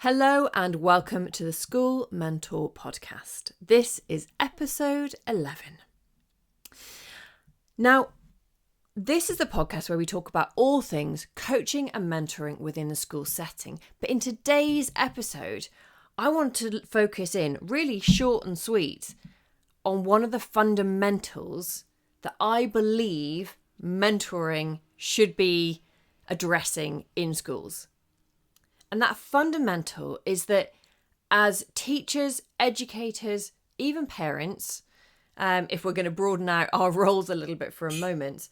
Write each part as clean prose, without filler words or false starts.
Hello and welcome to the School Mentor podcast. This is episode 11. Now, this is the podcast where we talk about all things coaching and mentoring within the school setting. But in today's episode, I want to focus in really short and sweet on one of the fundamentals that I believe mentoring should be addressing in schools. And that fundamental is that as teachers, educators, even parents, if we're going to broaden out our roles a little bit for a moment,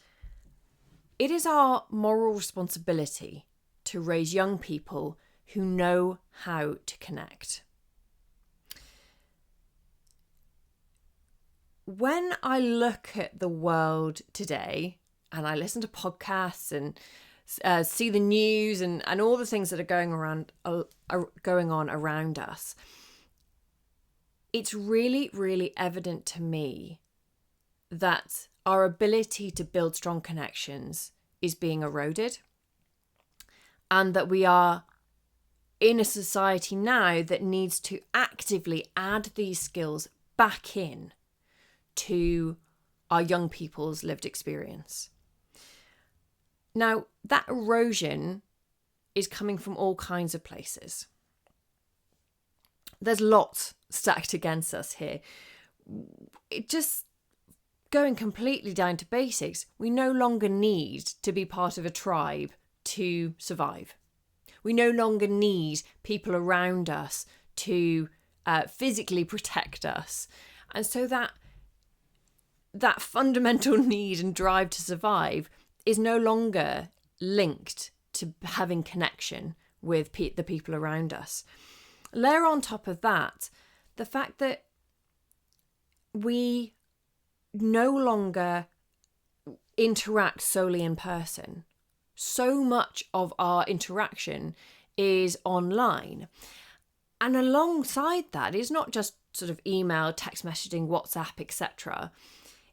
it is our moral responsibility to raise young people who know how to connect. When I look at the world today and I listen to podcasts and see the news and all the things that are going on around us, it's really, really evident to me that our ability to build strong connections is being eroded, and that we are in a society now that needs to actively add these skills back in to our young people's lived experience. Now, that erosion is coming from all kinds of places. There's lots stacked against us here. It just going completely down to basics, we no longer need to be part of a tribe to survive. We no longer need people around us to physically protect us. And so that fundamental need and drive to survive is no longer linked to having connection with the people around us. Layer on top of that, the fact that we no longer interact solely in person. So much of our interaction is online. And alongside that, it's not just sort of email, text messaging, WhatsApp, etc.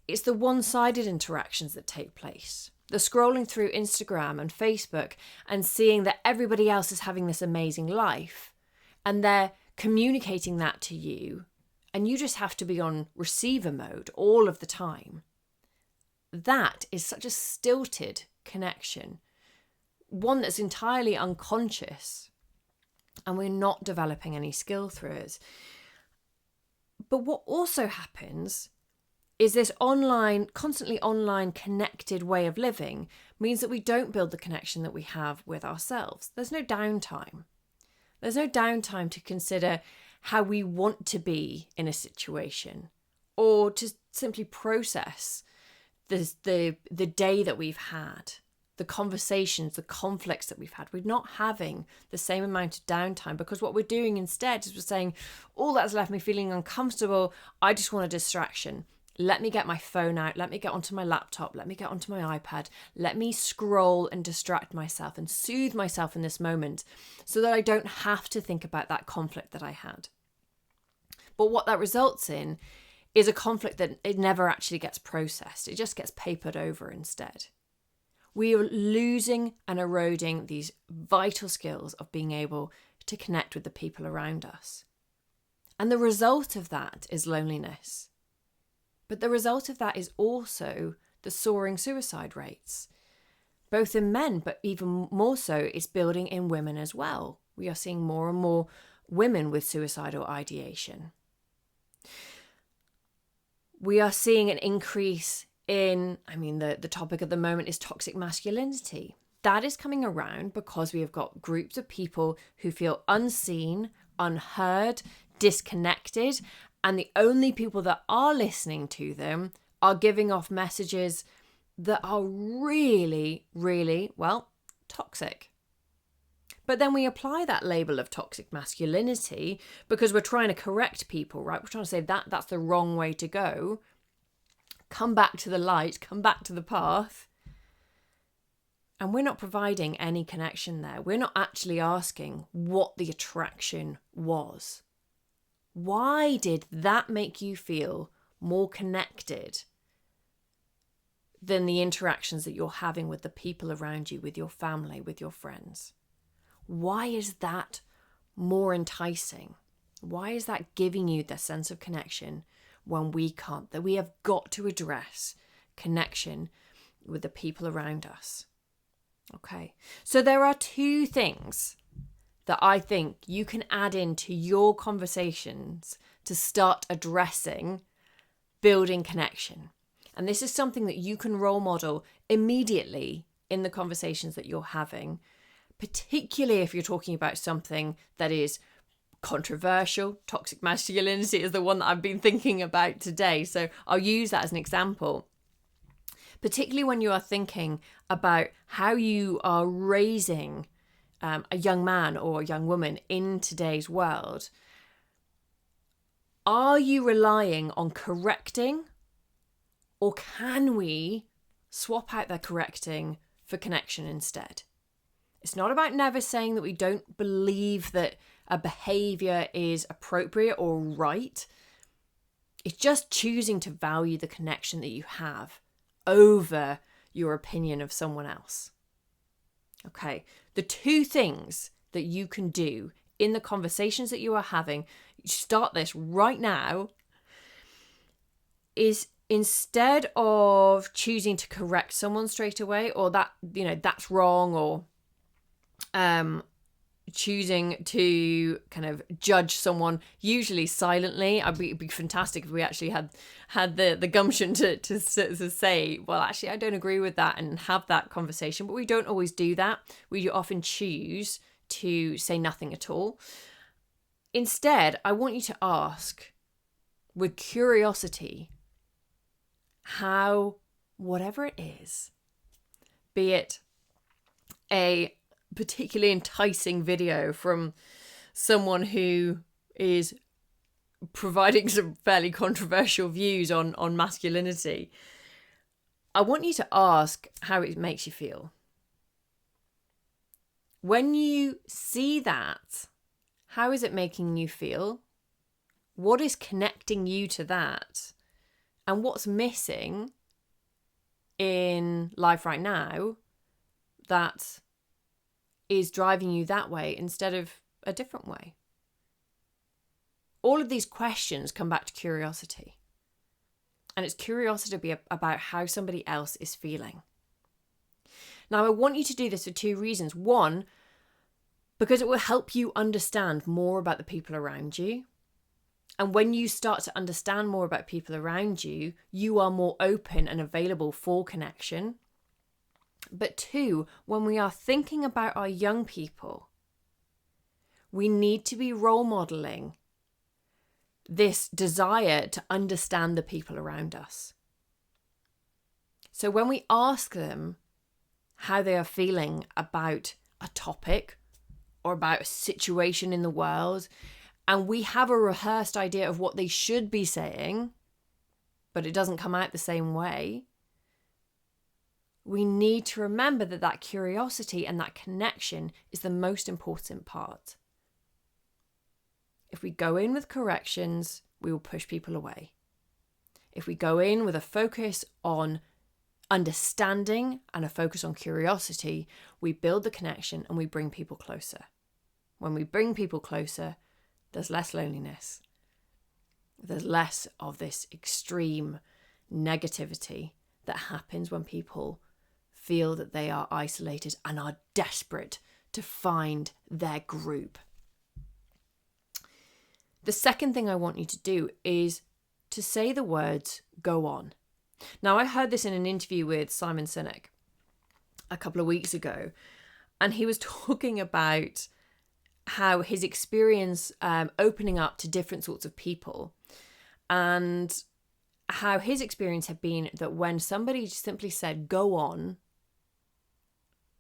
It's the one-sided interactions that take place. The scrolling through Instagram and Facebook and seeing that everybody else is having this amazing life and they're communicating that to you and you just have to be on receiver mode all of the time. That is such a stilted connection, one that's entirely unconscious, and we're not developing any skill through it. But what also happens is this constantly online connected way of living means that we don't build the connection that we have with ourselves. There's no downtime. There's no downtime to consider how we want to be in a situation or to simply process the day that we've had, the conversations, the conflicts that we've had. We're not having the same amount of downtime because what we're doing instead is we're saying, all that's left me feeling uncomfortable. I just want a distraction. Let me get my phone out. Let me get onto my laptop. Let me get onto my iPad. Let me scroll and distract myself and soothe myself in this moment so that I don't have to think about that conflict that I had. But what that results in is a conflict that it never actually gets processed. It just gets papered over instead. We are losing and eroding these vital skills of being able to connect with the people around us. And the result of that is loneliness. But the result of that is also the soaring suicide rates, both in men, but even more so, it's building in women as well. We are seeing more and more women with suicidal ideation. We are seeing an increase in, the topic at the moment is toxic masculinity. That is coming around because we have got groups of people who feel unseen, unheard, disconnected, and the only people that are listening to them are giving off messages that are really, really, toxic. But then we apply that label of toxic masculinity because we're trying to correct people, right? We're trying to say that's the wrong way to go. Come back to the light, come back to the path. And we're not providing any connection there. We're not actually asking what the attraction was. Why did that make you feel more connected than the interactions that you're having with the people around you, with your family, with your friends? Why is that more enticing? Why is that giving you the sense of connection when we can't? That we have got to address connection with the people around us. Okay, so there are two things that I think you can add into your conversations to start addressing building connection. And this is something that you can role model immediately in the conversations that you're having, particularly if you're talking about something that is controversial. Toxic masculinity is the one that I've been thinking about today. So I'll use that as an example. Particularly when you are thinking about how you are raising a young man or a young woman in today's world. Are you relying on correcting, or can we swap out the correcting for connection instead? It's not about never saying that we don't believe that a behaviour is appropriate or right. It's just choosing to value the connection that you have over your opinion of someone else. Okay, the two things that you can do in the conversations that you are having, start this right now, is instead of choosing to correct someone straight away, or that, that's wrong, or choosing to kind of judge someone, usually silently. It'd be fantastic if we actually had the gumption to say, well, actually, I don't agree with that, and have that conversation. But we don't always do that. We often choose to say nothing at all. Instead, I want you to ask with curiosity how, whatever it is, be it a particularly enticing video from someone who is providing some fairly controversial views on masculinity, I want you to ask how it makes you feel. When you see that, how is it making you feel? What is connecting you to that? And what's missing in life right now that is driving you that way instead of a different way? All of these questions come back to curiosity. And it's curiosity about how somebody else is feeling. Now, I want you to do this for two reasons. One, because it will help you understand more about the people around you. And when you start to understand more about people around you, you are more open and available for connection. But two, when we are thinking about our young people, we need to be role modeling this desire to understand the people around us. So when we ask them how they are feeling about a topic or about a situation in the world, and we have a rehearsed idea of what they should be saying, but it doesn't come out the same way, we need to remember that curiosity and that connection is the most important part. If we go in with corrections, we will push people away. If we go in with a focus on understanding and a focus on curiosity, we build the connection and we bring people closer. When we bring people closer, there's less loneliness. There's less of this extreme negativity that happens when people feel that they are isolated and are desperate to find their group. The second thing I want you to do is to say the words, go on. Now, I heard this in an interview with Simon Sinek a couple of weeks ago, and he was talking about how his experience opening up to different sorts of people, and how his experience had been that when somebody simply said, go on,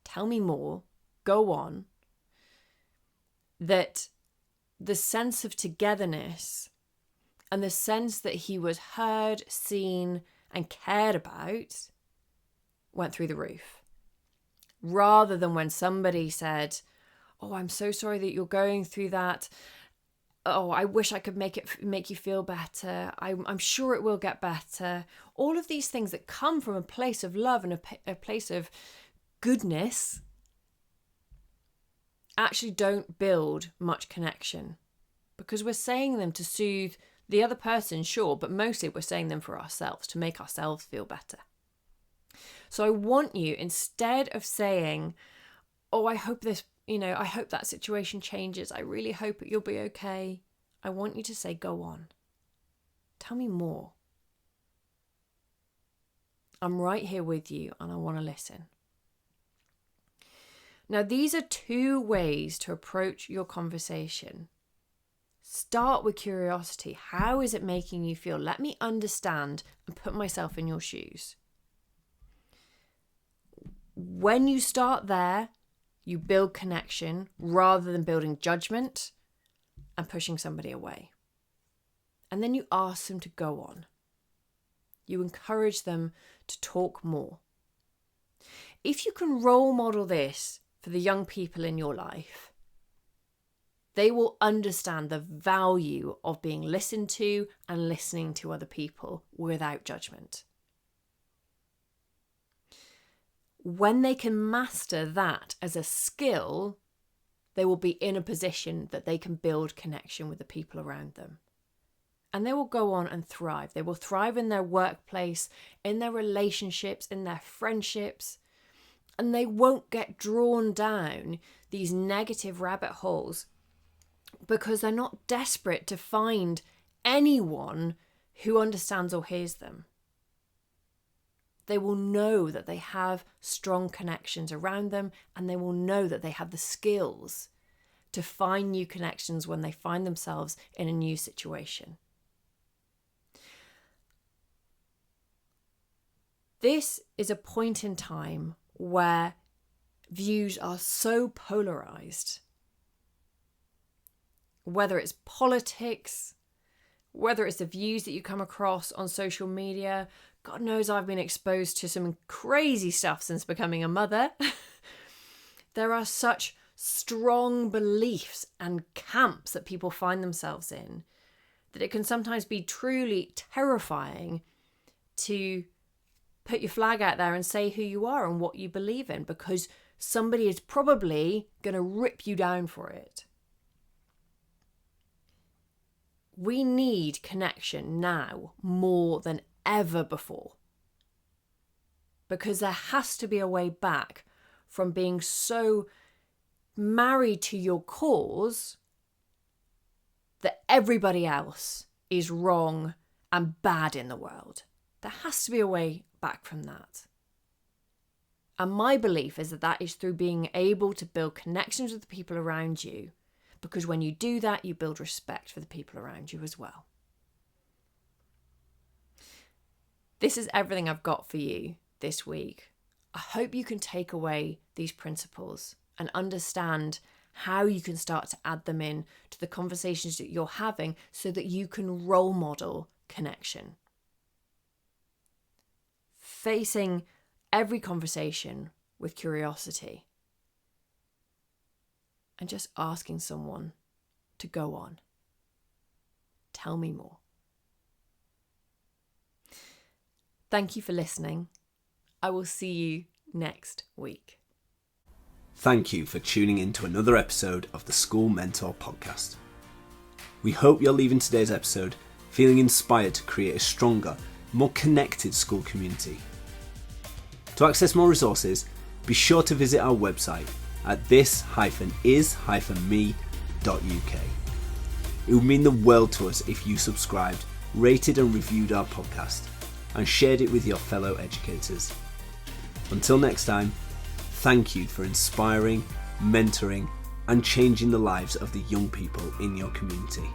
tell me more, go on, that the sense of togetherness and the sense that he was heard, seen, and cared about went through the roof. Rather than when somebody said, oh, I'm so sorry that you're going through that. Oh, I wish I could make you feel better. I'm sure it will get better. All of these things that come from a place of love and a place of goodness actually don't build much connection, because we're saying them to soothe the other person, sure, but mostly we're saying them for ourselves, to make ourselves feel better. So I want you, instead of saying, oh, I hope that situation changes, I really hope you'll be okay, I want you to say, go on. Tell me more. I'm right here with you and I want to listen. Now, these are 2 ways to approach your conversation. Start with curiosity. How is it making you feel? Let me understand and put myself in your shoes. When you start there, you build connection rather than building judgment and pushing somebody away. And then you ask them to go on. You encourage them to talk more. If you can role model this for the young people in your life, they will understand the value of being listened to and listening to other people without judgment. When they can master that as a skill, they will be in a position that they can build connection with the people around them. And they will go on and thrive. They will thrive in their workplace, in their relationships, in their friendships. And they won't get drawn down these negative rabbit holes because they're not desperate to find anyone who understands or hears them. They will know that they have strong connections around them, and they will know that they have the skills to find new connections when they find themselves in a new situation. This is a point in time where views are so polarized. Whether it's politics, whether it's the views that you come across on social media. God knows I've been exposed to some crazy stuff since becoming a mother. There are such strong beliefs and camps that people find themselves in that it can sometimes be truly terrifying to put your flag out there and say who you are and what you believe in, because somebody is probably going to rip you down for it. We need connection now more than ever before, because there has to be a way back from being so married to your cause that everybody else is wrong and bad in the world. There has to be a way back from that. And my belief is that that is through being able to build connections with the people around you, because when you do that, you build respect for the people around you as well. This is everything I've got for you this week. I hope you can take away these principles and understand how you can start to add them in to the conversations that you're having so that you can role model connection. Facing every conversation with curiosity and just asking someone to go on. Tell me more. Thank you for listening. I will see you next week. Thank you for tuning in to another episode of the School Mentor Podcast. We hope you're leaving today's episode feeling inspired to create a stronger, more connected school community. To access more resources, be sure to visit our website at this-is-me.uk. It would mean the world to us if you subscribed, rated and reviewed our podcast, and shared it with your fellow educators. Until next time, thank you for inspiring, mentoring, and changing the lives of the young people in your community.